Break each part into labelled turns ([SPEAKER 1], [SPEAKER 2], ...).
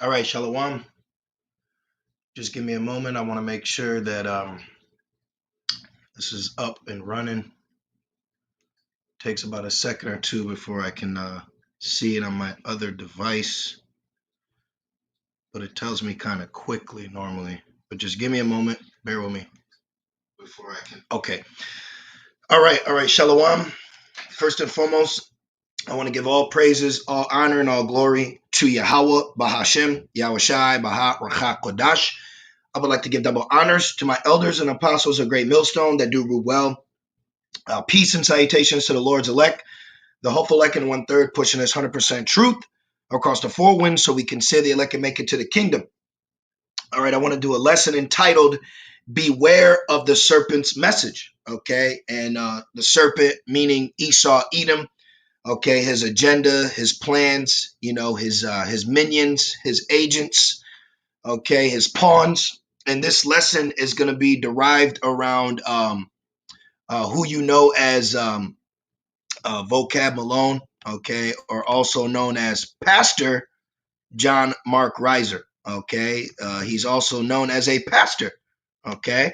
[SPEAKER 1] All right, Shalom. Just give me a moment. I want to make sure that this is up and running. Takes about a second or two before I can see it on my other device, but it tells me kind of quickly normally. But just give me a moment. Bear with me before I can. Okay. All right, Shalom. First and foremost, I want to give all praises, all honor, and all glory to Yahawah, bahasham, Yahawashi, baha, rawchaa, qadash. I would like to give double honors to my elders and apostles of Great Millstone that do rule well. Peace and salutations to the Lord's elect, the hopeful elect in 1/3, pushing this 100% truth across the four winds so we can say the elect and make it to the kingdom. All right, I want to do a lesson entitled Beware of the Serpent's Message. Okay, and the serpent meaning Esau, Edom. Okay, his agenda, his plans, his minions, his agents, okay, his pawns. And this lesson is going to be derived around who you know as Vocab Malone, okay, or also known as Pastor John Mark Reiser, okay. He's also known as a pastor, okay.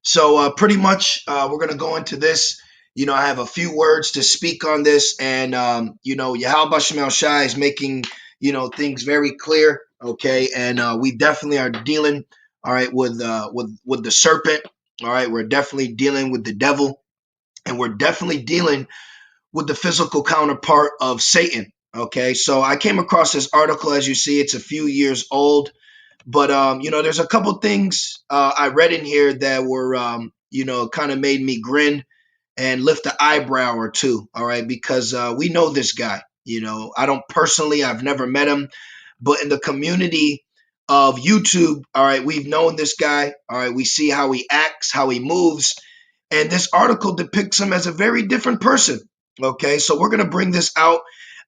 [SPEAKER 1] So pretty much we're going to go into this. I have a few words to speak on this, and Yahawashi is making things very clear, okay. And we definitely are dealing, all right, with the serpent, all right. We're definitely dealing with the devil, and we're definitely dealing with the physical counterpart of Satan, okay. So I came across this article. As you see, it's a few years old, but there's a couple things I read in here that were kind of made me grin and lift the eyebrow or two, all right, because we know this guy. I don't personally, I've never met him, but in the community of YouTube, all right, we've known this guy, all right, we see how he acts, how he moves, and this article depicts him as a very different person, okay. So we're going to bring this out.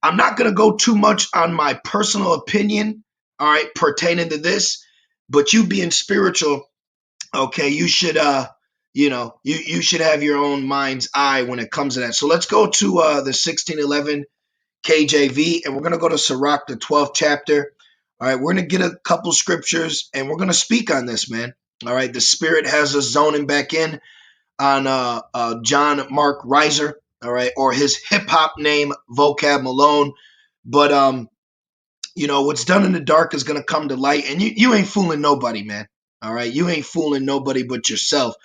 [SPEAKER 1] I'm not going to go too much on my personal opinion, all right, pertaining to this, but you being spiritual, okay, you should you should have your own mind's eye when it comes to that. So let's go to the 1611 KJV, and we're going to go to Sirach, the 12th chapter. All right, we're going to get a couple scriptures, and we're going to speak on this, man. All right, the Spirit has us zoning back in on John Mark Reiser, all right, or his hip-hop name, Vocab Malone. But, what's done in the dark is going to come to light, and you ain't fooling nobody, man. All right, you ain't fooling nobody but yourself,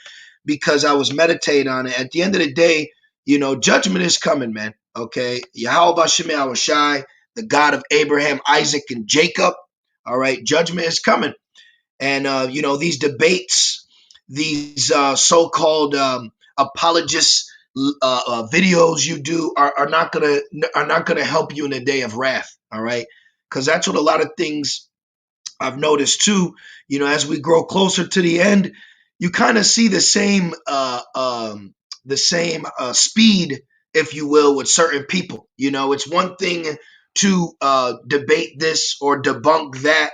[SPEAKER 1] because I was meditating on it. At the end of the day, judgment is coming, man. Okay, Yahawah, the God of Abraham, Isaac, and Jacob. All right, judgment is coming, and these debates, these so-called apologists videos you do are not gonna help you in the day of wrath. All right, because that's what a lot of things I've noticed too. As we grow closer to the end, you kind of see the same speed, if you will, with certain people. It's one thing to debate this or debunk that,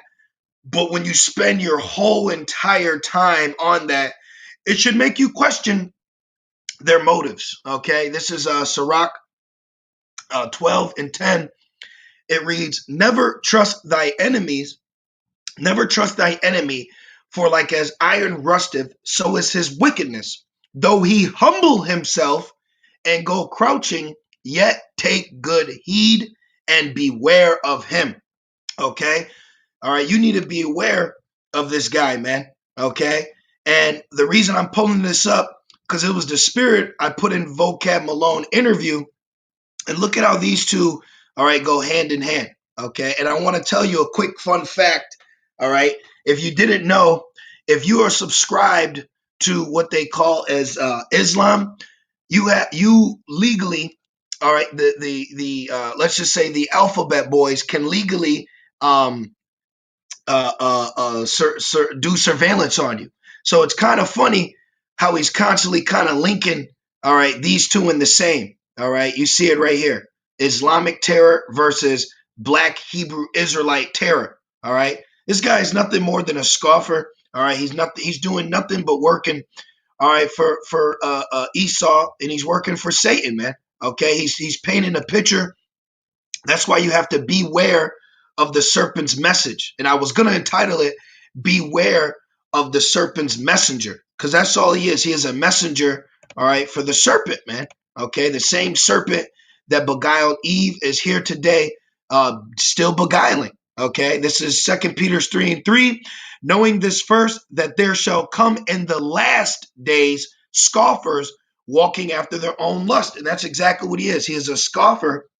[SPEAKER 1] but when you spend your whole entire time on that, it should make you question their motives. Okay, this is Sirach 12 and 10. It reads, never trust thy enemy, for like as iron rusteth, so is his wickedness. Though he humble himself and go crouching, yet take good heed and beware of him. Okay? All right, you need to be aware of this guy, man. Okay? And the reason I'm pulling this up, because it was the Spirit I put in Vocab Malone interview, and look at how these two, all right, go hand in hand. Okay? And I want to tell you a quick fun fact, all right? If you didn't know, if you are subscribed to what they call as Islam, you legally, all right, the let's just say the alphabet boys can legally do surveillance on you. So it's kind of funny how he's constantly kind of linking, all right, these two in the same. All right, you see it right here: Islamic terror versus Black Hebrew Israelite terror. All right, this guy is nothing more than a scoffer. All right, he's doing nothing but working, all right, for Esau, and he's working for Satan, man. Okay, he's painting a picture. That's why you have to beware of the serpent's message. And I was going to entitle it, Beware of the Serpent's Messenger, because that's all he is. He is a messenger, all right, for the serpent, man. Okay, the same serpent that beguiled Eve is here today, still beguiling. Okay, this is 2 Peter 3:3. Knowing this first, that there shall come in the last days scoffers walking after their own lust. And that's exactly what he is. He is a scoffer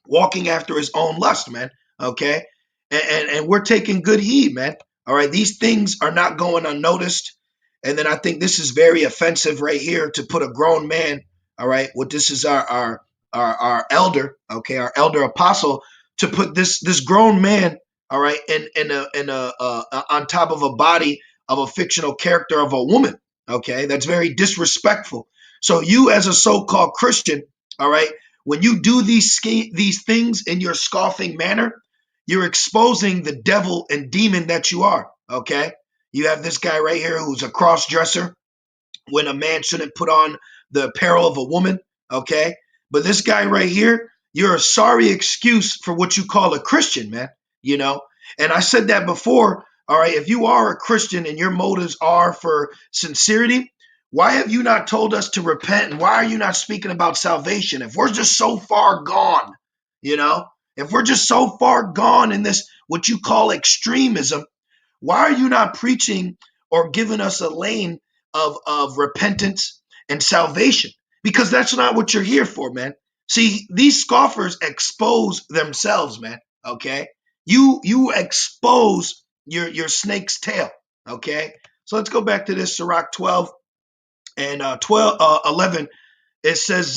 [SPEAKER 1] walking after his own lust, man. Okay, and we're taking good heed, man. All right, these things are not going unnoticed. And then I think this is very offensive right here to put a grown man, all right, what this is our elder, okay, our elder apostle, to put this grown man, all right, in a on top of a body of a fictional character of a woman, okay, that's very disrespectful. So you as a so-called Christian, all right, when you do these things in your scoffing manner, you're exposing the devil and demon that you are, okay? You have this guy right here who's a cross-dresser when a man shouldn't put on the apparel of a woman, okay? But this guy right here, you're a sorry excuse for what you call a Christian, man, you know? And I said that before, all right? If you are a Christian and your motives are for sincerity, why have you not told us to repent? And why are you not speaking about salvation? If we're just so far gone, you know? If we're just so far gone in this, what you call extremism, why are you not preaching or giving us a lane of repentance and salvation? Because that's not what you're here for, man. See, these scoffers expose themselves, man, okay? You expose your snake's tail, okay? So let's go back to this, Sirach 12 and 11. It says,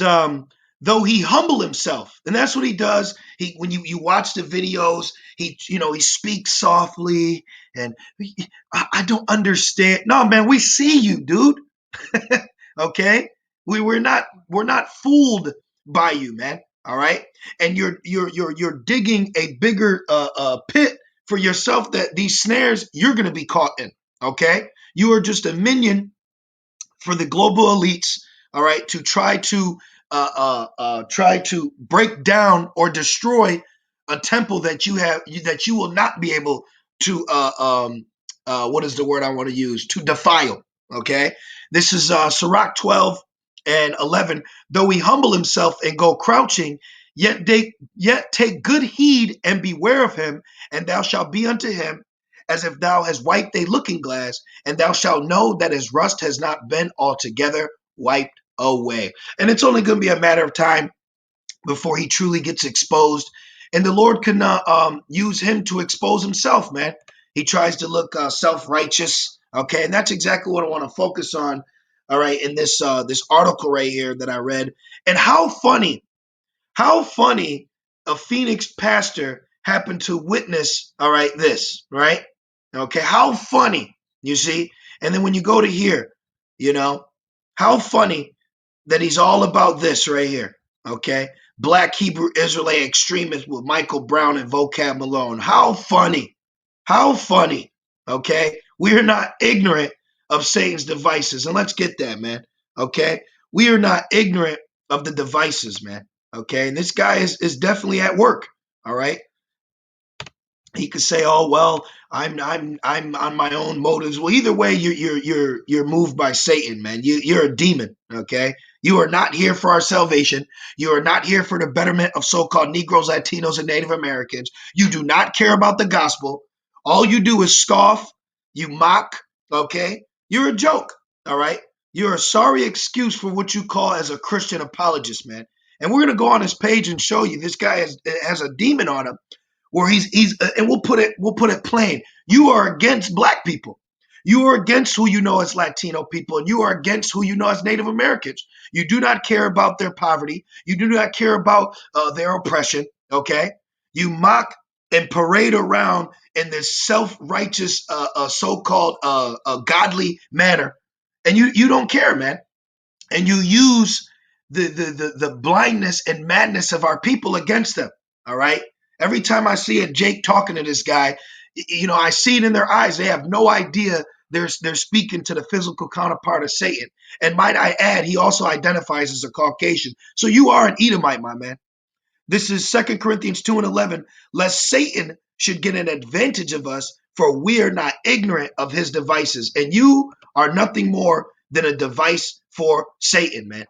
[SPEAKER 1] though he humble himself, and that's what he does. When you watch the videos, he speaks softly, and I don't understand. No, man, we see you, dude. Okay, we're not fooled by you, man. All right, and you're digging a bigger pit for yourself, that these snares you're going to be caught in. Okay, you are just a minion for the global elites. All right, to try to break down or destroy a temple that you will not be able to what is the word I want to use, to defile. Okay, this is Sirach 12 and 11. Though he humble himself and go crouching, yet take good heed and beware of him, and thou shalt be unto him as if thou hast wiped a looking glass, and thou shalt know that his rust has not been altogether wiped away. And it's only going to be a matter of time before he truly gets exposed, and the Lord can use him to expose himself, man. He tries to look self-righteous, okay, and that's exactly what I want to focus on, all right, in this article right here that I read. And how funny a Phoenix pastor happened to witness, all right, this, right? Okay, how funny, you see? And then when you go to here, how funny that he's all about this right here, okay? Black Hebrew Israelite extremist with Michael Brown and Vocab Malone. How funny, okay? We are not ignorant of Satan's devices, and let's get that, man, okay? We are not ignorant of the devices, man, okay? And this guy is definitely at work, all right? He could say, "Oh well, I'm on my own motives." Well, either way, you're moved by Satan, man. You're a demon. Okay, you are not here for our salvation. You are not here for the betterment of so-called Negroes, Latinos, and Native Americans. You do not care about the gospel. All you do is scoff. You mock. Okay, you're a joke. All right, you're a sorry excuse for what you call as a Christian apologist, man. And we're gonna go on his page and show you this guy has a demon on him, where he's and we'll put it plain. You are against black people. You are against who you know as Latino people, and you are against who you know as Native Americans. You do not care about their poverty. You do not care about their oppression, okay? You mock and parade around in this self-righteous, so-called godly manner, and you don't care, man. And you use the blindness and madness of our people against them, all right? Every time I see a Jake talking to this guy, I see it in their eyes. They have no idea they're speaking to the physical counterpart of Satan. And might I add, he also identifies as a Caucasian. So you are an Edomite, my man. This is 2 Corinthians 2 and 11. Lest Satan should get an advantage of us, for we are not ignorant of his devices. And you are nothing more than a device for Satan, man.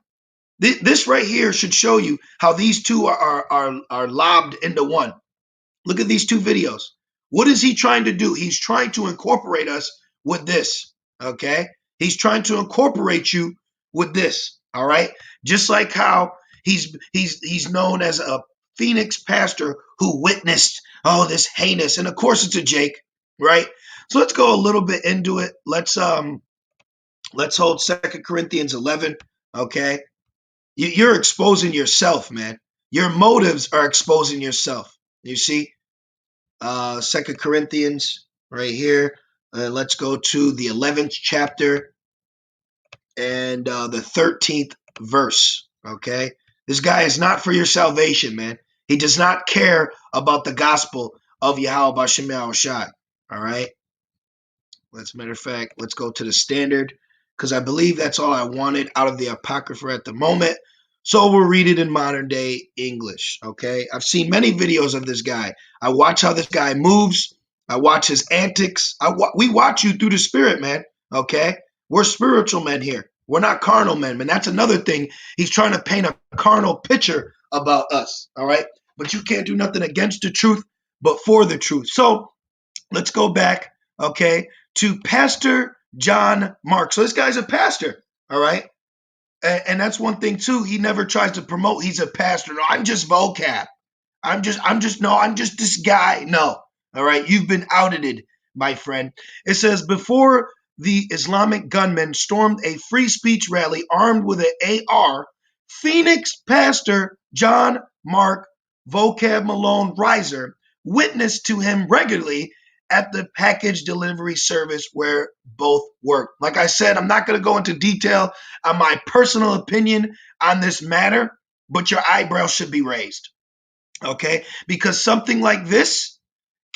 [SPEAKER 1] This right here should show you how these two are lobbed into one. Look at these two videos. What is he trying to do? He's trying to incorporate us with this, okay? He's trying to incorporate you with this, all right? Just like how he's known as a Phoenix pastor who witnessed, oh, this heinous, and of course it's a Jake, right? So let's go a little bit into it. Let's hold 2 Corinthians 11, okay? You're exposing yourself, man. Your motives are exposing yourself. You see? 2 Corinthians right here. Let's go to the 11th chapter and the 13th verse, okay? This guy is not for your salvation, man. He does not care about the gospel of Yahawah bahasham Yahawashi, all right? As a matter of fact, let's go to the standard, because I believe that's all I wanted out of the Apocrypha at the moment. So we'll read it in modern day English, okay? I've seen many videos of this guy. I watch how this guy moves. I watch his antics. We watch you through the spirit, man, okay? We're spiritual men here. We're not carnal men, man. That's another thing. He's trying to paint a carnal picture about us, all right? But you can't do nothing against the truth, but for the truth. So let's go back, okay, to Pastor John Mark. So this guy's a pastor, all right? And that's one thing too. He never tries to promote he's a pastor. No, I'm just vocab. I'm just this guy. No. All right. You've been outed, my friend. It says, before the Islamic gunmen stormed a free speech rally armed with an AR, Phoenix pastor John Mark Vocab Malone Riser witnessed to him regularly at the package delivery service where both work. Like I said, I'm not going to go into detail on my personal opinion on this matter, but your eyebrows should be raised, okay? Because something like this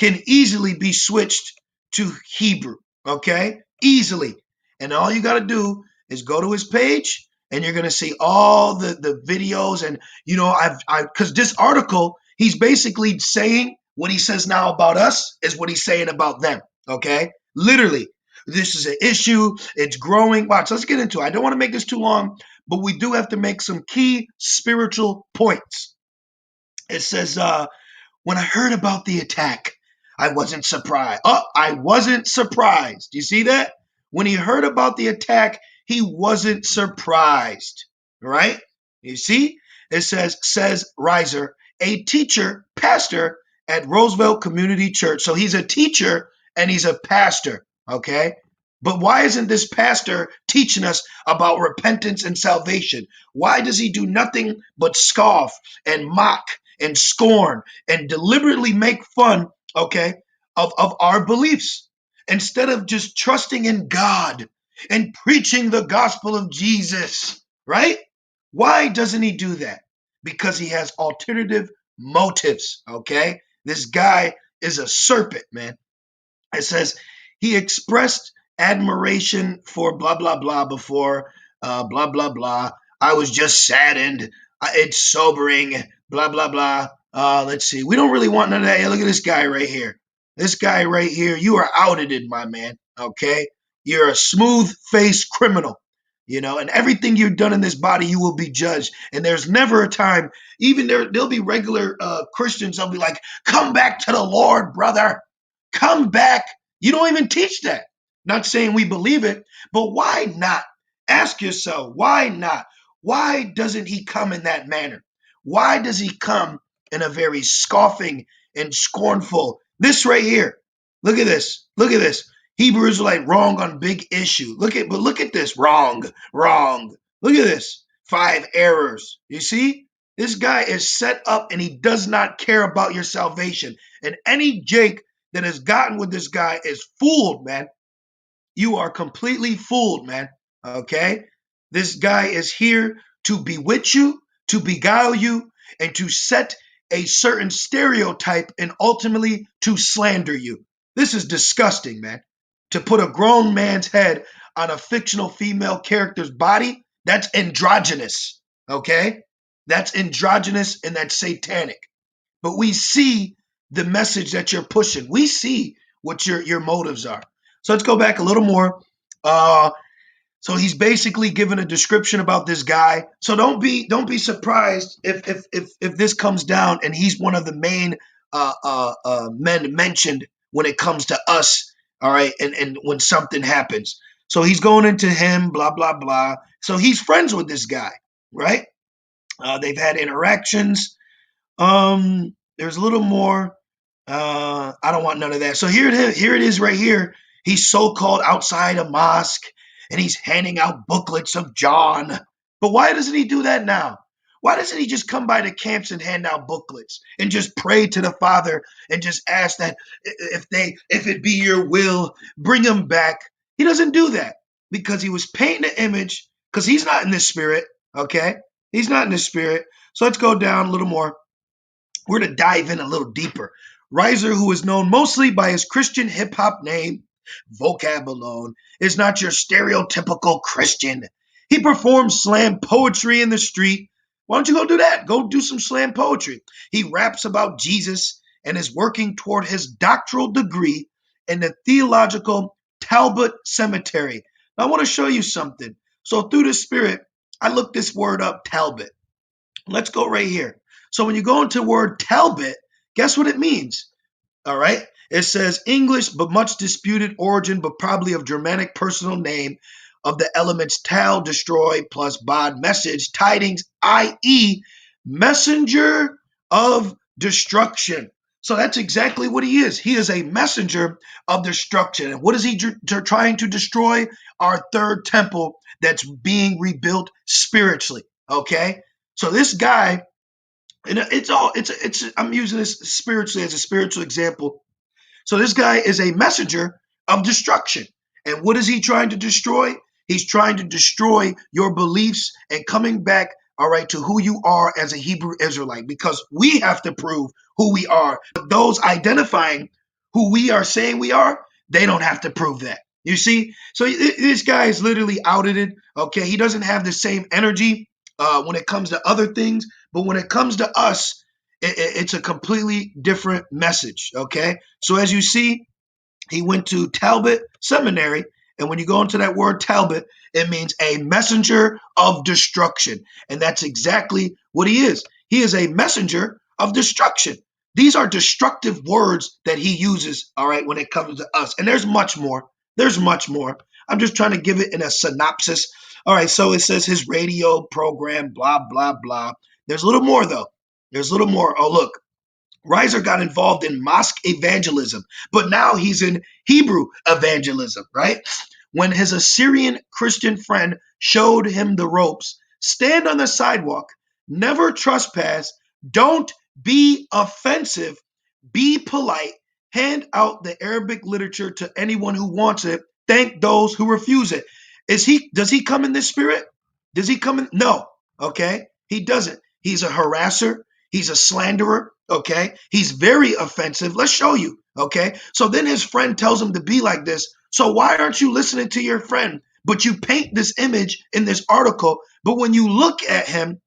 [SPEAKER 1] can easily be switched to Hebrew, okay? Easily. And all you got to do is go to his page, and you're going to see all the videos. And, you know, because this article, he's basically saying what he says now about us is what he's saying about them, okay? Literally, this is an issue. It's growing. Watch, let's get into it. I don't want to make this too long, but we do have to make some key spiritual points. It says, when I heard about the attack, I wasn't surprised. Oh, I wasn't surprised. You see that? When he heard about the attack, he wasn't surprised, right? You see? It says Riser, a teacher, pastor, at Roosevelt Community Church. So he's a teacher and he's a pastor, okay? But why isn't this pastor teaching us about repentance and salvation? Why does he do nothing but scoff and mock and scorn and deliberately make fun, okay, of our beliefs, instead of just trusting in God and preaching the gospel of Jesus, right? Why doesn't he do that? Because he has alternative motives, okay? This guy is a serpent, man. It says he expressed admiration for blah, blah, blah before, blah, blah, blah. I was just saddened. It's sobering, blah, blah, blah. Let's see. We don't really want none of that. Hey, look at this guy right here. This guy right here, you are outed, my man, okay? You're a smooth-faced criminal. You know, and everything you've done in this body, you will be judged. And there's never a time, even there'll be regular Christians, they'll be like, come back to the Lord, brother. Come back. You don't even teach that. Not saying we believe it, but why not? Ask yourself, why not? Why doesn't he come in that manner? Why does he come in a very scoffing and scornful? This right here. Look at this. Look at this. Hebrew Israelite wrong on big issue. Look at this. Wrong. Look at this. 5 errors. You see? This guy is set up and he does not care about your salvation. And any Jake that has gotten with this guy is fooled, man. You are completely fooled, man. Okay? This guy is here to bewitch you, to beguile you, and to set a certain stereotype and ultimately to slander you. This is disgusting, man. To put a grown man's head on a fictional female character's body, that's androgynous, okay? That's androgynous and that's satanic. But we see the message that you're pushing. We see what your motives are. So let's go back a little more. So he's basically given a description about this guy. So don't be surprised if this comes down and he's one of the main men mentioned when it comes to us. All right, and when something happens. So he's going into him, blah blah blah. So he's friends with this guy, right? They've had interactions. There's a little more. I don't want none of that. So here it is right here. He's so-called outside a mosque, and he's handing out booklets of John. But why doesn't he do that now? Why doesn't he just come by the camps and hand out booklets and just pray to the Father and just ask that if it be your will, bring him back? He doesn't do that because he was painting an image, because he's not in the spirit, okay? He's not in the spirit. So let's go down a little more. We're to dive in a little deeper. Riser, who is known mostly by his Christian hip-hop name, Vocabulon, is not your stereotypical Christian. He performs slam poetry in the street. Why don't you go do that? Go do some slam poetry. He raps about Jesus and is working toward his doctoral degree in the theological Talbot Cemetery. Now, I want to show you something. So through the Spirit, I looked this word up, Talbot. Let's go right here. So when you go into the word Talbot, guess what it means? All right. It says English, but much disputed origin, but probably of Germanic personal name of the elements tal, destroy, plus bod, message, tidings, i.e., messenger of destruction. So that's exactly what he is. He is a messenger of destruction. And what is he trying to destroy? Our third temple that's being rebuilt spiritually. Okay. So this guy, and I'm using this spiritually as a spiritual example. So this guy is a messenger of destruction. And what is he trying to destroy? He's trying to destroy your beliefs and coming back, all right, to who you are as a Hebrew Israelite, because we have to prove who we are. But those identifying who we are saying we are, they don't have to prove that. You see? So this guy is literally outed it. Okay. He doesn't have the same energy when it comes to other things, but when it comes to us, it's a completely different message. Okay. So as you see, he went to Talbot Seminary. And when you go into that word Talbot, it means a messenger of destruction. And that's exactly what he is. He is a messenger of destruction. These are destructive words that he uses, all right, when it comes to us. And there's much more. There's much more. I'm just trying to give it in a synopsis. All right, so it says his radio program, blah, blah, blah. There's a little more, though. There's a little more. Oh, look. Riser got involved in mosque evangelism, but now he's in Hebrew evangelism, right? When his Assyrian Christian friend showed him the ropes, stand on the sidewalk, never trespass, don't be offensive, be polite, hand out the Arabic literature to anyone who wants it, thank those who refuse it. Does he come in this spirit? Does he come in? No, okay? He doesn't. He's a harasser. He's a slanderer, okay? He's very offensive. Let's show you, okay? So then his friend tells him to be like this. So why aren't you listening to your friend? But you paint this image in this article, but when you look at him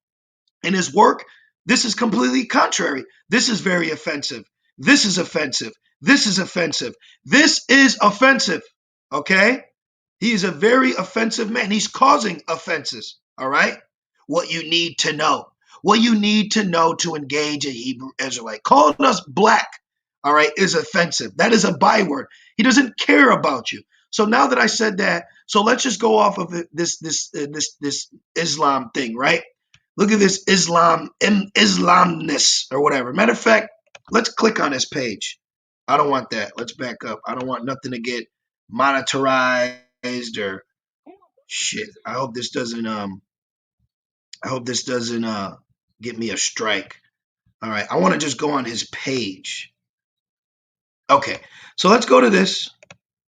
[SPEAKER 1] and his work, this is completely contrary. This is very offensive. This is offensive. This is offensive. This is offensive, okay? He is a very offensive man. He's causing offenses, all right? What you need to know. What you need to know to engage a Hebrew Israelite. Calling us black, all right, is offensive. That is a byword. He doesn't care about you. So now that I said that, so let's just go off of this Islam thing, right? Look at this Islamness or whatever. Matter of fact, let's click on this page. I don't want that. Let's back up. I don't want nothing to get monetized or shit. I hope this doesn't get me a strike. All right, I want to just go on his page. Okay, so let's go to this.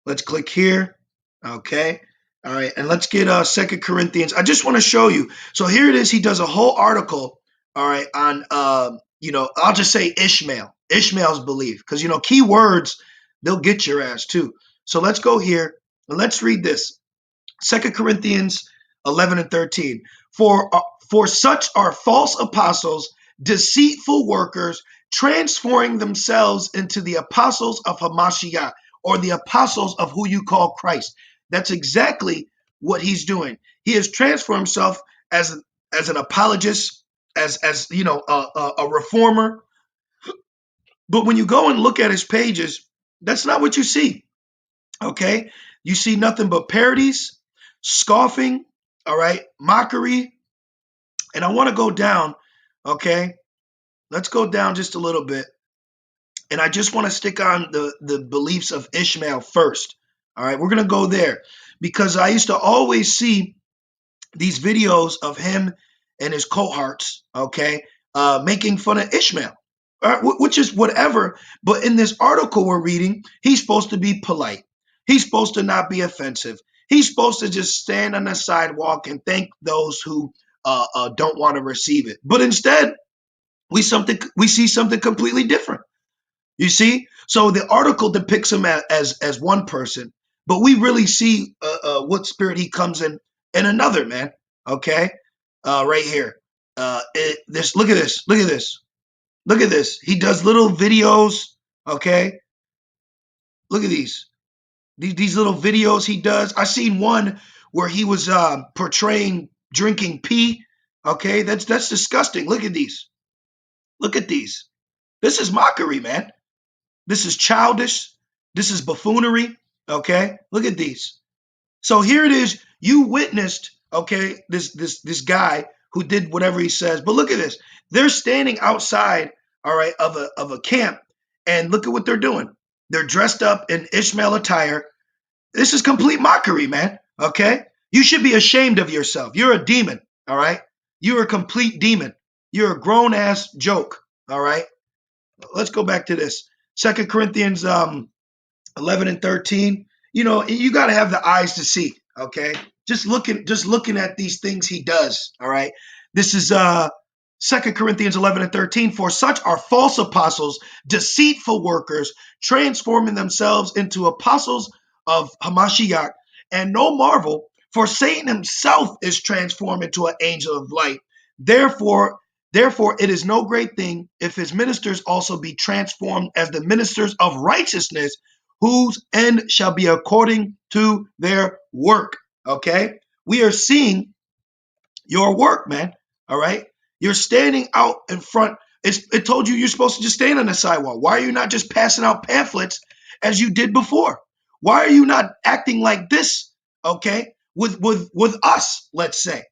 [SPEAKER 1] Let's click here. Okay, all right, and let's get 2 Corinthians. I just want to show you. So here it is. He does a whole article, all right, on, I'll just say Ishmael's belief, because, key words, they'll get your ass too. So let's go here, and let's read this. 2 Corinthians 11 and 13. For such are false apostles, deceitful workers,
[SPEAKER 2] transforming themselves into the apostles of Hamashiach, or the apostles of who you call Christ. That's exactly what he's doing. He has transformed himself as an apologist, as you know, a reformer. But when you go and look at his pages, that's not what you see. Okay, you see nothing but parodies, scoffing, all right, mockery. And I want to go down. Okay, let's go down just a little bit. And I just want to stick on the beliefs of Ishmael first. All right, we're going to go there because I used to always see these videos of him and his cohorts, okay, making fun of Ishmael, which is whatever. But in this article we're reading, he's supposed to be polite. He's supposed to not be offensive. He's supposed to just stand on the sidewalk and thank those who don't want to receive it. But instead, we see something completely different. You see? So the article depicts him as one person, but we really see what spirit he comes in another, man. Okay? Right here. Look at this. Look at this. Look at this. He does little videos. Okay? Look at these. These little videos he does. I seen one where he was portraying drinking pee. Okay? That's disgusting. Look at these. Look at these. This is mockery, man. This is childish. This is buffoonery. Okay, look at these. So here it is. You witnessed, okay, this guy who did whatever he says. But look at this. They're standing outside, all right, of a camp, and look at what they're doing. They're dressed up in Ishmael attire. This is complete mockery, man. Okay, you should be ashamed of yourself. You're a demon. All right, you're a complete demon. You're a grown ass joke. All right. Let's go back to this. 2 Corinthians 11 and 13. You know, you got to have the eyes to see, okay? Just looking at these things he does, all right? This is 2 Corinthians 11 and 13. For such are false apostles, deceitful workers, transforming themselves into apostles of Hamashiach. And no marvel, for Satan himself is transformed into an angel of light. Therefore, it is no great thing if his ministers also be transformed as the ministers of righteousness, whose end shall be according to their work. Okay? We are seeing your work, man. All right? You're standing out in front. It told you you're supposed to just stand on the sidewalk. Why are you not just passing out pamphlets as you did before? Why are you not acting like this, okay, with us, let's say?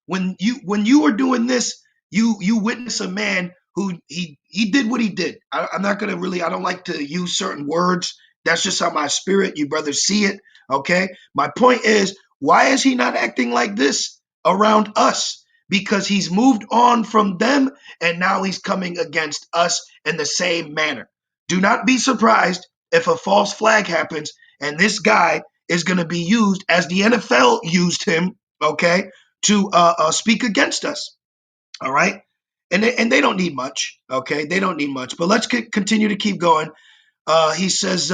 [SPEAKER 2] When you were doing this, you witness a man who he did what he did. I'm not gonna really, I don't like to use certain words. That's just how my spirit, you brothers, see it. Okay. My point is, why is he not acting like this around us? Because he's moved on from them and now he's coming against us in the same manner. Do not be surprised if a false flag happens and this guy is going to be used as the NFL used him, okay, to speak against us. All right. And they don't need much. Okay. They don't need much. But let's continue to keep going. He says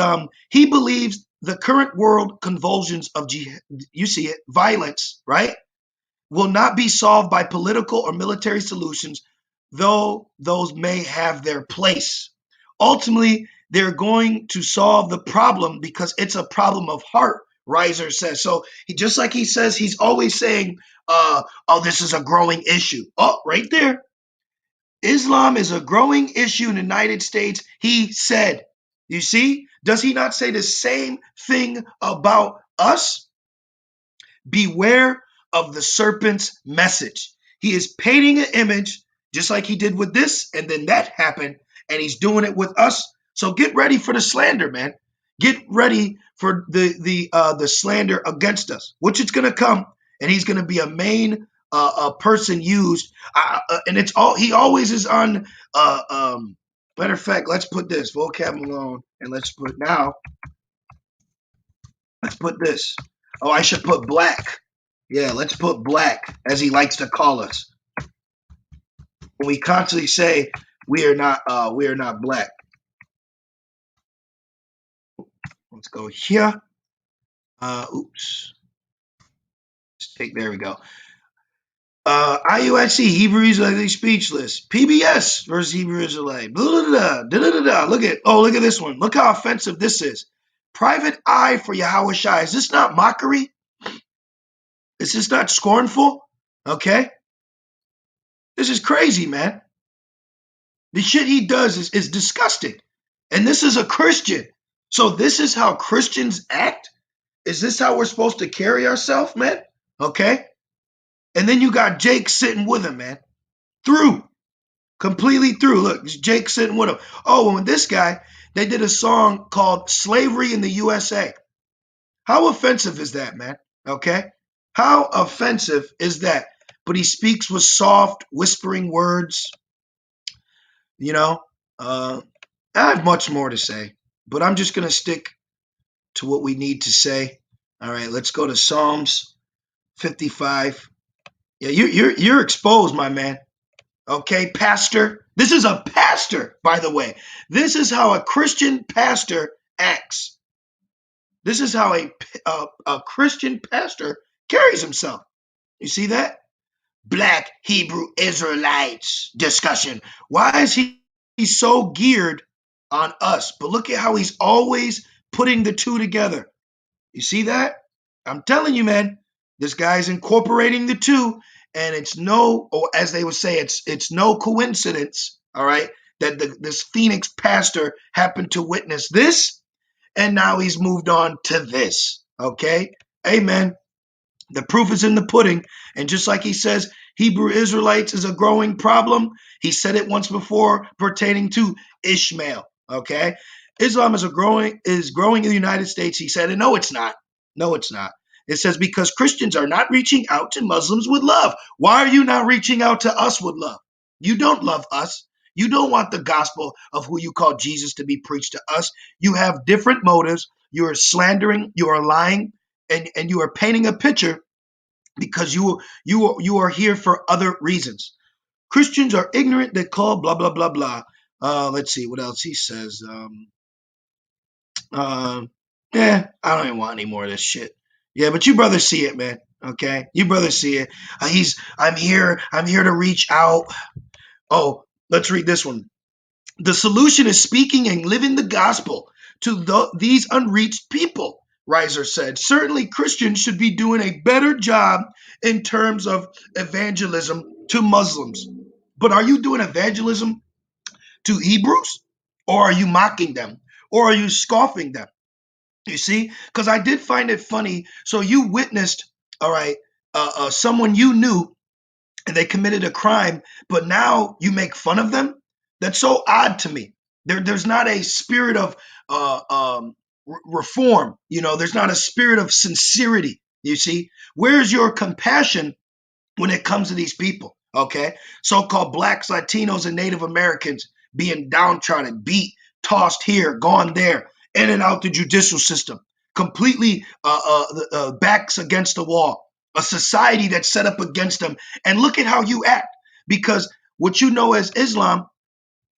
[SPEAKER 2] he believes the current world convulsions of, you see it, violence, right, will not be solved by political or military solutions, though those may have their place. Ultimately, they're going to solve the problem because it's a problem of heart, Reiser says. So just like he says, he's always saying, oh, this is a growing issue. Oh, right there. Islam is a growing issue in the United States, he said. You see? Does he not say the same thing about us? Beware of the serpent's message. He is painting an image just like he did with this, and then that happened, and he's doing it with us. So get ready for the slander, man. Get ready for the slander against us, which is going to come, and he's going to be a main person used, and it's all he always is on. Matter of fact, let's put this vocab alone, and let's put this. Oh, I should put black. Yeah, let's put black, as he likes to call us. When we constantly say we are not black. Let's go here. Oops. There we go. IUIC, Hebrew Israelite Speechless. PBS versus Hebrew Israelite. Blah, blah, blah, blah, blah, blah. Look at this one. Look how offensive this is. Private eye for Yahawashi. Is this not mockery? Is this not scornful? Okay. This is crazy, man. The shit he does is disgusting. And this is a Christian. So this is how Christians act? Is this how we're supposed to carry ourselves, man? Okay. And then you got Jake sitting with him, man. Through. Completely through. Look, Jake sitting with him. Oh, and this guy, they did a song called Slavery in the USA. How offensive is that, man? Okay. How offensive is that? But he speaks with soft, whispering words. You know, I have much more to say, but I'm just going to stick to what we need to say. All right, let's go to Psalms 55. Yeah, you're exposed, my man. Okay, pastor. This is a pastor, by the way. This is how a Christian pastor acts. This is how a Christian pastor carries himself. You see that? Black Hebrew Israelites discussion. Why is he so geared on us? But look at how he's always putting the two together. You see that? I'm telling you, man, this guy's incorporating the two, and it's no, or as they would say, it's no coincidence, all right, that this Phoenix pastor happened to witness this, and now he's moved on to this, okay? Amen. The proof is in the pudding, and just like he says, Hebrew Israelites is a growing problem. He said it once before pertaining to Ishmael, okay? Islam is growing in the United States. He said, and no, it's not. No, it's not. It says because Christians are not reaching out to Muslims with love. Why are you not reaching out to us with love? You don't love us. You don't want the gospel of who you call Jesus to be preached to us. You have different motives. You are slandering. You are lying. And you are painting a picture because you are here for other reasons. Christians are ignorant. They call blah, blah, blah, blah. Let's see what else he says. I don't even want any more of this shit. Yeah, but you brothers see it, man. Okay, you brothers see it. I'm here to reach out. Oh, let's read this one. The solution is speaking and living the gospel to these unreached people. Reiser said, certainly Christians should be doing a better job in terms of evangelism to Muslims. But are you doing evangelism to Hebrews? Or are you mocking them? Or are you scoffing them? You see? Because I did find it funny. So you witnessed, all right, someone you knew and they committed a crime, but now you make fun of them? That's so odd to me. There's not a spirit of reform. You know, there's not a spirit of sincerity. You see, where's your compassion when it comes to these people? Okay, so-called blacks, Latinos, and Native Americans being downtrodden, beat, tossed here, gone there, in and out the judicial system, completely backs against the wall. A society that's set up against them. And look at how you act, because what you know as Islam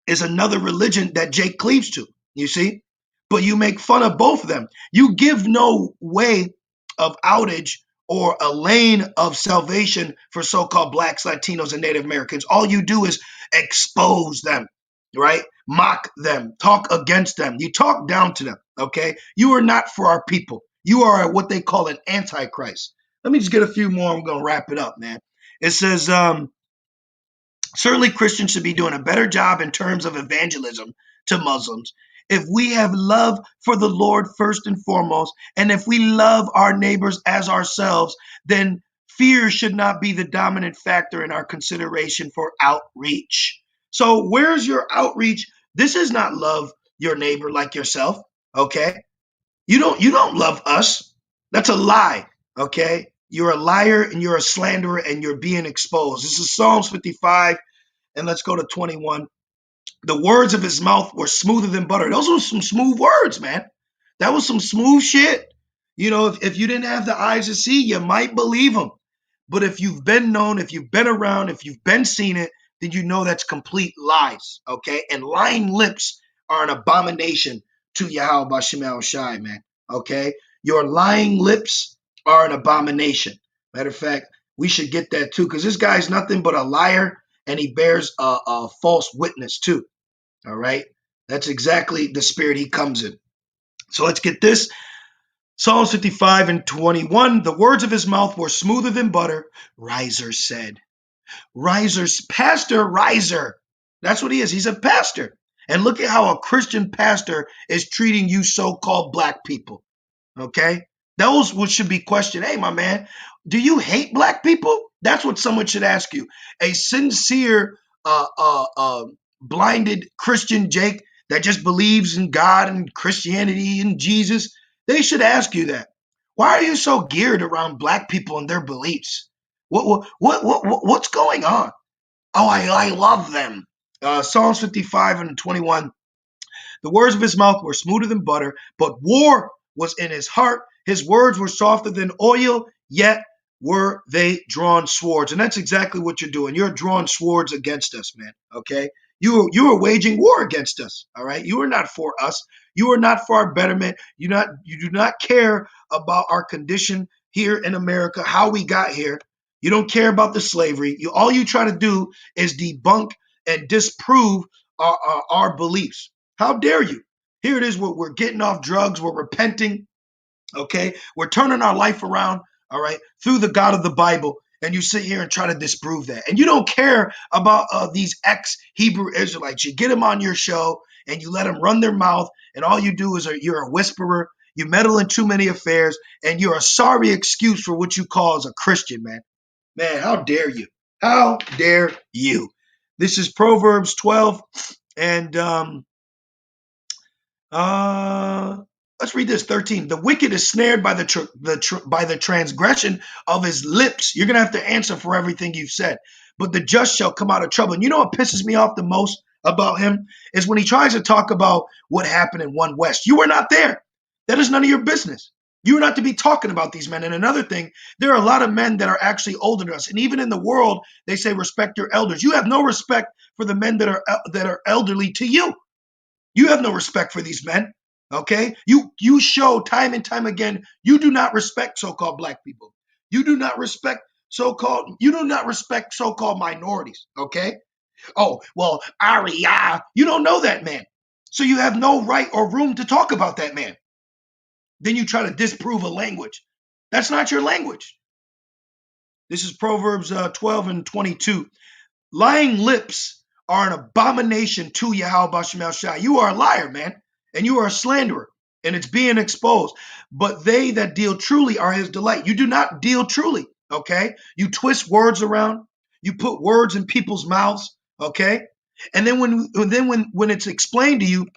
[SPEAKER 2] is another religion that Jake cleaves to, you see? But you make fun of both of them. You give no way of outage or a lane of salvation for so-called blacks, Latinos, and Native Americans. All you do is expose them, right? Mock them, talk against them. You talk down to them, okay? You are not for our people. You are what they call an antichrist. Let me just get a few more. I'm going to wrap it up, man. It says, certainly Christians should be doing a better job in terms of evangelism to Muslims. If we have love for the Lord first and foremost, and if we love our neighbors as ourselves, then fear should not be the dominant factor in our consideration for outreach. So where's your outreach? This is not love your neighbor like yourself, okay? You don't love us. That's a lie, okay? You're a liar and you're a slanderer and you're being exposed. This is Psalms 55, and let's go to 21. The words of his mouth were smoother than butter. Those were some smooth words, man. That was some smooth shit. You know, if you didn't have the eyes to see, you might believe him. But if you've been known, if you've been around, if you've been seen it, then you know that's complete lies, okay? And lying lips are an abomination to Yahawah, man, okay? Your lying lips are an abomination. Matter of fact, We should get that too, because this guy's nothing but a liar, and he bears a false witness too. All right. That's exactly the spirit he comes in. So let's get this. Psalms 55 and 21. The words of his mouth were smoother than butter. Riser said. Riser's pastor, Riser. That's what he is. He's a pastor. And look at how a Christian pastor is treating you so-called black people. Okay? Those should be questioned. Hey, my man, do you hate black people? That's what someone should ask you. A sincere, blinded Christian Jake that just believes in God and Christianity and Jesus, they should ask you that. Why are you so geared around black people and their beliefs? What's going on? Oh, I love them. Psalms 55 and 21. The words of his mouth were smoother than butter, but war was in his heart. His words were softer than oil, yet were they drawn swords. And that's exactly what you're doing. You're drawing swords against us, man. Okay? You are waging war against us. All right? You are not for us. You are not for our betterment. You do not care about our condition here in America, how we got here. You don't care about the slavery. All you try to do is debunk and disprove our beliefs. How dare you? Here it is. We're getting off drugs. We're repenting. Okay? We're turning our life around, all right, through the God of the Bible. And you sit here and try to disprove that. And you don't care about these ex-Hebrew Israelites. You get them on your show and you let them run their mouth. And all you do is you're a whisperer. You meddle in too many affairs. And you're a sorry excuse for what you call as a Christian, man. Man, how dare you? How dare you? This is Proverbs 12 and let's read this, 13. The wicked is snared by the transgression of his lips. You're going to have to answer for everything you've said. But the just shall come out of trouble. And you know what pisses me off the most about him is when he tries to talk about what happened in 1 West. You were not there. That is none of your business. You are not to be talking about these men. And another thing, there are a lot of men that are actually older than us. And even in the world, they say respect your elders. You have no respect for the men that are elderly to you. You have no respect for these men. Okay? You show time and time again, you do not respect so-called black people. You do not respect so-called minorities. Okay? Oh, well, Arya, you don't know that man. So you have no right or room to talk about that man. Then you try to disprove a language. That's not your language. This is Proverbs 12 and 22. Lying lips are an abomination to Yahawah. You are a liar, man, and you are a slanderer, and it's being exposed. But they that deal truly are his delight. You do not deal truly, okay? You twist words around. You put words in people's mouths, okay? And then when it's explained to you,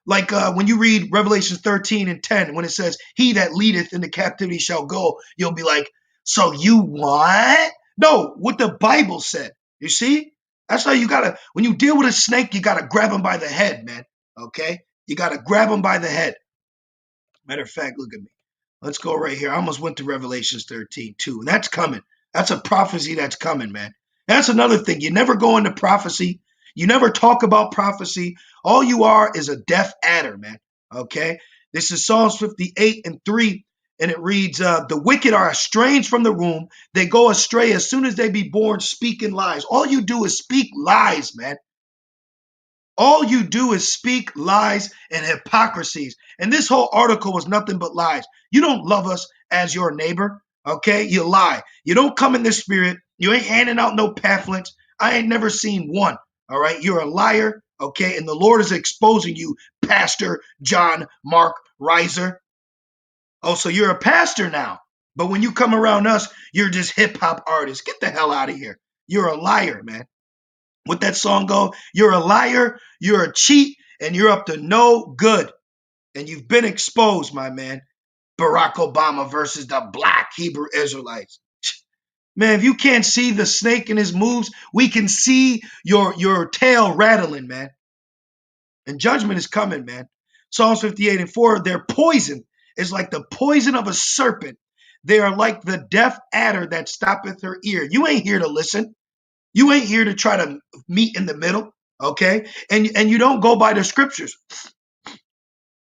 [SPEAKER 2] like when you read Revelation 13 and 10, when it says, he that leadeth into captivity shall go, you'll be like, so you what? No, what the Bible said. You see? That's how you gotta, when you deal with a snake, you gotta grab him by the head, man. Okay? You gotta grab him by the head. Matter of fact, look at me. Let's go right here. I almost went to Revelation 13 too. And that's coming. That's a prophecy that's coming, man. That's another thing. You never go into prophecy. You never talk about prophecy. All you are is a deaf adder, man. Okay? This is Psalms 58 and 3. And it reads, the wicked are estranged from the womb. They go astray as soon as they be born, speaking lies. All you do is speak lies, man. All you do is speak lies and hypocrisies. And this whole article was nothing but lies. You don't love us as your neighbor, okay? You lie. You don't come in the spirit. You ain't handing out no pamphlets. I ain't never seen one, all right? You're a liar, okay? And the Lord is exposing you, Pastor John Mark Reiser. Oh, so you're a pastor now. But when you come around us, you're just hip-hop artists. Get the hell out of here. You're a liar, man. What that song go? You're a liar, you're a cheat, and you're up to no good. And you've been exposed, my man. Barack Obama versus the black Hebrew Israelites. Man, if you can't see the snake in his moves, we can see your tail rattling, man. And judgment is coming, man. Psalms 58 and 4, their poison is like the poison of a serpent. They are like the deaf adder that stoppeth her ear. You ain't here to listen. You ain't here to try to meet in the middle, okay? And you don't go by the scriptures.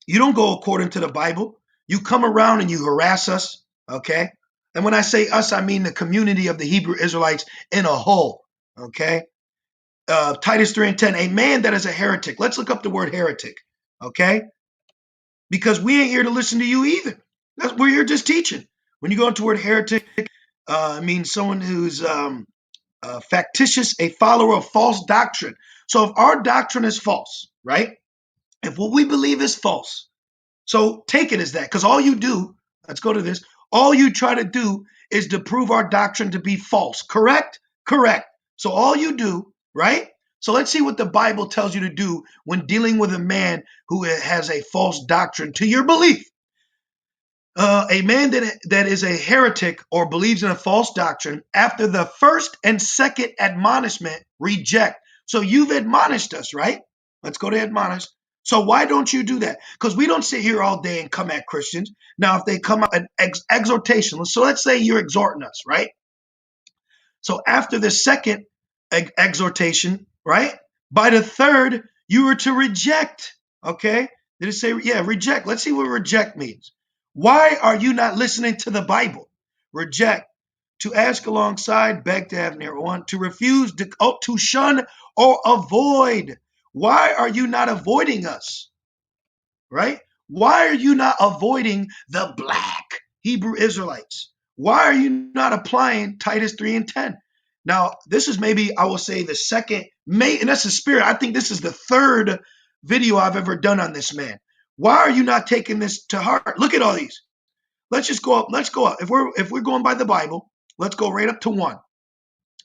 [SPEAKER 2] You don't go according to the Bible. You come around and you harass us, okay? And when I say us, I mean the community of the Hebrew Israelites in a whole. Okay. Titus 3:10, a man that is a heretic. Let's look up the word heretic. Okay. Because we ain't here to listen to you either. We're here just teaching. When you go into the word heretic, it means someone who's factitious, a follower of false doctrine. So if our doctrine is false, right? If what we believe is false, so take it as that, because all you do, let's go to this, all you try to do is to prove our doctrine to be false. Correct? Correct. So all you do, right? So let's see what the Bible tells you to do when dealing with a man who has a false doctrine to your belief. A man that is a heretic or believes in a false doctrine, after the first and second admonishment, reject. So you've admonished us, right? Let's go to admonish. So why don't you do that? Because we don't sit here all day and come at Christians. Now, if they come up an exhortation, so let's say you're exhorting us, right? So after the second exhortation, right? By the third, you were to reject. Okay? Did it say, yeah, reject? Let's see what reject means. Why are you not listening to the Bible? Reject. To ask alongside, beg to have near one, to refuse, to shun or avoid. Why are you not avoiding us? Right? Why are you not avoiding the black Hebrew Israelites? Why are you not applying Titus 3:10? Now, this is maybe, I will say, the second, and that's the spirit. I think this is the third video I've ever done on this man. Why are you not taking this to heart? Look at all these. Let's just go up. Let's go up. If we're going by the Bible, let's go right up to 1.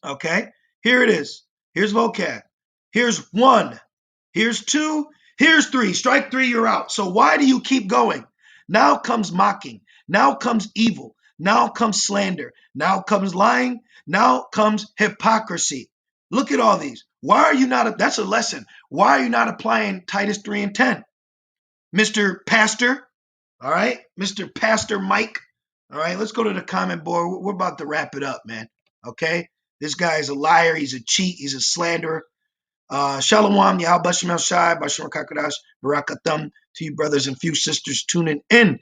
[SPEAKER 2] Okay? Here it is. Here's vocab. Here's 1. Here's 2. Here's 3. Strike 3, you're out. So why do you keep going? Now comes mocking. Now comes evil. Now comes slander. Now comes lying. Now comes hypocrisy. Look at all these. Why are you not? That's a lesson. Why are you not applying Titus 3:10? Mr. Pastor, all right? Mr. Pastor Mike, all right? Let's go to the comment board. We're about to wrap it up, man, okay? This guy is a liar. He's a cheat. He's a slanderer. Shalom, Yahawashi, Bashar Kakadash, Barakatham to you brothers and few sisters tuning in.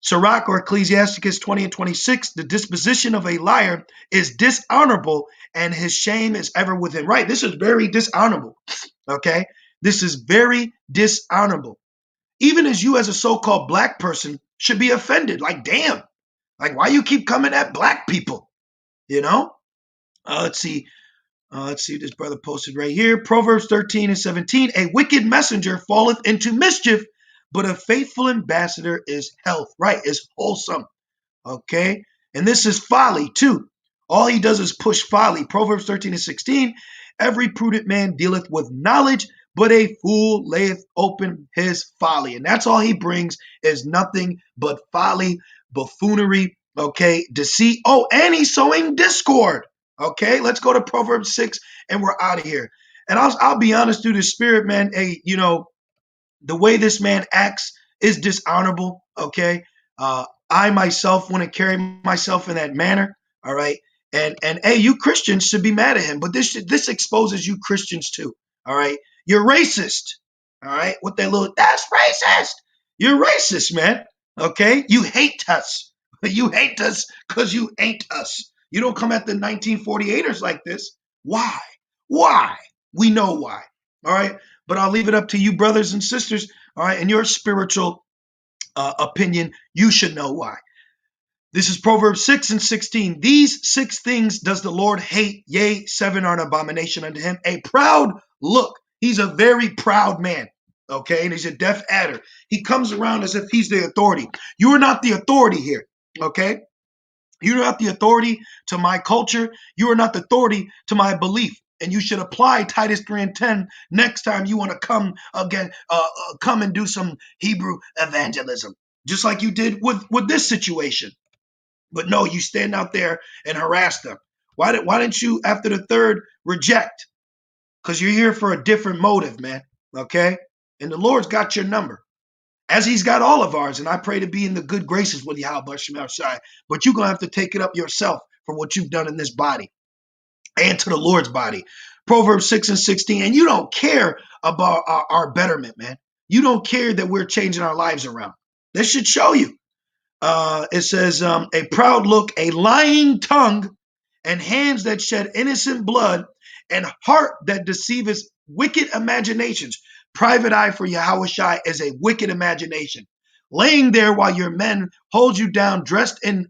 [SPEAKER 2] Sirach or Ecclesiasticus 20:26, the disposition of a liar is dishonorable and his shame is ever with him. Right, this is very dishonorable, okay? This is very dishonorable. Even as you as a so-called black person should be offended. Like, damn, like why you keep coming at black people, you know? Let's see this brother posted right here. Proverbs 13:17, a wicked messenger falleth into mischief, but a faithful ambassador is health. Right, is wholesome. Okay, and this is folly too. All he does is push folly. Proverbs 13:16, every prudent man dealeth with knowledge, but a fool layeth open his folly. And that's all he brings is nothing but folly, buffoonery, okay, deceit. Oh, and he's sowing discord. Okay, let's go to Proverbs 6 and we're out of here. And I'll be honest through the spirit, man. Hey, you know, the way this man acts is dishonorable, okay? I myself wouldn't carry myself in that manner, all right? And hey, you Christians should be mad at him, but this exposes you Christians too, all right? You're racist, all right? With that little, that's racist. You're racist, man, okay? You hate us. You hate us because you ain't us. You don't come at the 1948ers like this. Why? Why? We know why, all right? But I'll leave it up to you, brothers and sisters, all right? In your spiritual opinion, you should know why. This is Proverbs 6:16. These 6 things does the Lord hate, yea, 7 are an abomination unto him. A proud look. He's a very proud man, okay? And he's a deaf adder. He comes around as if he's the authority. You are not the authority here, okay? You're not the authority to my culture. You are not the authority to my belief. And you should apply Titus 3:10 next time you want to come again, come and do some Hebrew evangelism, just like you did with this situation. But no, you stand out there and harass them. Why didn't you, after the third, reject? Because you're here for a different motive, man, okay? And the Lord's got your number, as he's got all of ours, and I pray to be in the good graces with Yahawashi. But you're going to have to take it up yourself for what you've done in this body and to the Lord's body. Proverbs 6:16, and you don't care about our betterment, man. You don't care that we're changing our lives around. This should show you. It says, a proud look, a lying tongue, and hands that shed innocent blood, and heart that deceiveth wicked imaginations. Private eye for Yahawashi is a wicked imagination. Laying there while your men hold you down, dressed in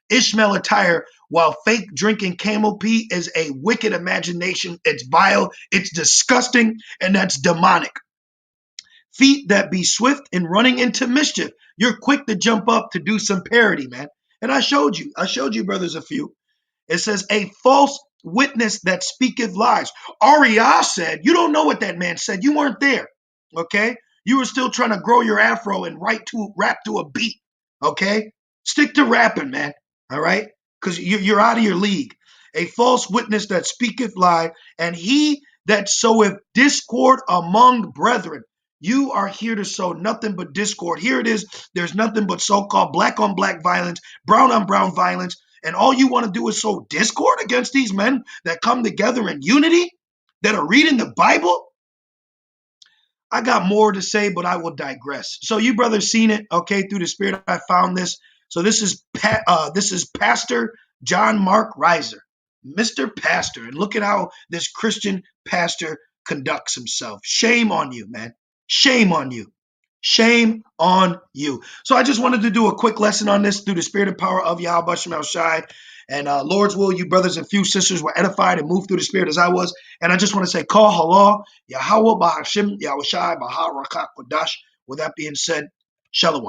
[SPEAKER 2] Ishmael attire, while fake drinking camel pee is a wicked imagination. It's vile, it's disgusting, and that's demonic. Feet that be swift in running into mischief. You're quick to jump up to do some parody, man. And I showed you, brothers, a few. It says, a false witness that speaketh lies. Ariyah said, you don't know what that man said. You weren't there, okay? You were still trying to grow your afro and rap to a beat, okay? Stick to rapping, man, all right? Because you're out of your league. A false witness that speaketh lie, and he that soweth discord among brethren. You are here to sow nothing but discord. Here it is. There's nothing but so-called black on black violence, brown on brown violence. And all you want to do is sow discord against these men that come together in unity, that are reading the Bible. I got more to say, but I will digress. So you brothers seen it, okay? Through the Spirit, I found this. So this is Pastor John Mark Reiser, Mr. Pastor. And look at how this Christian pastor conducts himself. Shame on you, man. Shame on you. Shame on you. So I just wanted to do a quick lesson on this through the spirit and power of Yahweh Shemel Shai. And Lord's will, you brothers and few sisters were edified and moved through the spirit as I was. And I just want to say, call halal, Yahawah, bahasham, Yahawashi, baha, rawchaa, qadash. With that being said, shalom.